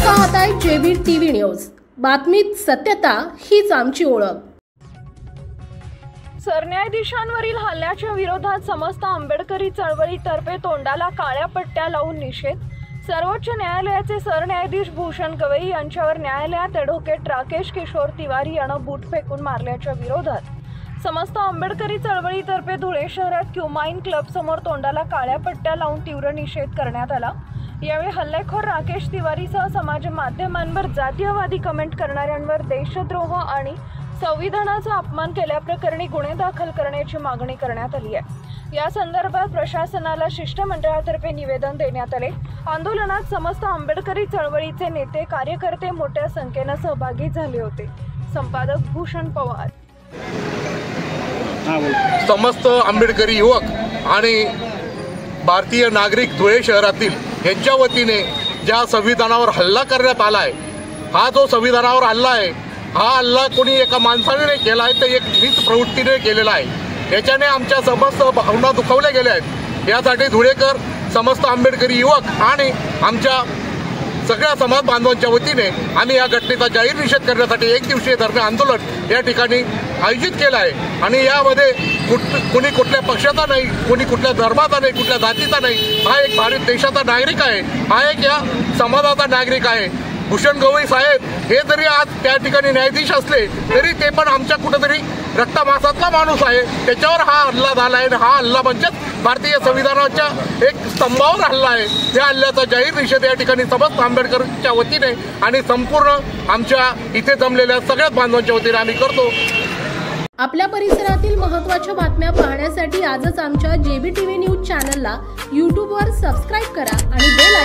पाहताय JB TV news. बातमीत सत्यता हीच आमची ओळख। सरन्यायाधीशांवरील हल्ल्याच्या विरोधात समस्त आंबेडकरी चळवळीतर्फे तोंडाला काळ्या पट्ट्या लावून निषेध। सर्वोच्च न्यायालयाचे सरन्यायाधीश भूषण गवई यांच्यावर न्यायालयात ॲडव्होकेट राकेश किशोर तिवारी यांनी बूट फेकून मारल्याच्या विरोधात समस्त आंबेडकरी चळवळीतर्फे धुळे शहरात क्युमाइन क्लब समोर तोंडाला काळ्या पट्ट्या लावून तीव्र निषेध करण्यात आला। यावेळी हल्लेखोर राकेश तिवारीसह समाज माध्यमांवर जातीयवादी कमेंट करणाऱ्यांवर देशद्रोह आणि संविधानाचा अपमान केल्याप्रकरणी गुन्हे दाखल करण्याची मागणी करण्यात आली आहे। या संदर्भात प्रशासनाला शिष्टमंडळातर्फे निवेदन देण्यात आले। आंदोलनात समस्त आंबेडकरी चळवळीचे नेते कार्यकर्ते मोठ्या संख्येने सहभागी झाले होते। संपादक भूषण पवार। समस्त आंबेडकरी युवक आणि भारतीय नागरिक धुळे शहरातील यांच्या वतीने ज्या संविधानावर हल्ला करण्यात आला आहे, हा जो संविधानावर हल्ला आहे, हा हल्ला कोणी एका माणसाने नाही केला आहे, तर एक नीच प्रवृत्तीने केलेला आहे। याच्याने आमच्या समस्त भावना दुखावल्या गेल्या आहेत। यासाठी धुळेकर, समस्त आंबेडकरी युवक आणि आमच्या सगळ्या समाज बांधवांच्या वतीने आम्ही या घटनेचा जाहीर निषेध करण्यासाठी एक दिवसीय धरणे आंदोलन या ठिकाणी आयोजित केलं आहे। आणि यामध्ये कोणी कुठल्या पक्षाचा नाही, कोणी कुठल्या धर्माचा नाही, कुठल्या जातीचा नाही, हा एक भारत देशाचा नागरिक आहे, हा एक या समाजाचा नागरिक आहे। भूषण गवई साहेब हे जरी आज त्या ठिकाणी न्यायाधीश असले तरी ते पण आमच्या कुठेतरी रक्तमासातला माणूस आहे। त्याच्यावर हा हल्ला झाला आहे। हा हल्ला म्हणजेच भारतीय संविधानाच्या एक स्तंभावर हल्ला आहे। या हल्ल्याचा जाहीर निषेध या ठिकाणी समस्त आंबेडकरच्या वतीने आणि संपूर्ण आमच्या इथे जमलेल्या सगळ्याच बांधवांच्या वतीने आम्ही करतो। आपल्या परिसरातील महत्त्वाच्या बातम्या पाहण्यासाठी आजच आमच्या जेबी टीव्ही न्यूज चॅनलला YouTube वर सबस्क्राइब करा आणि बेल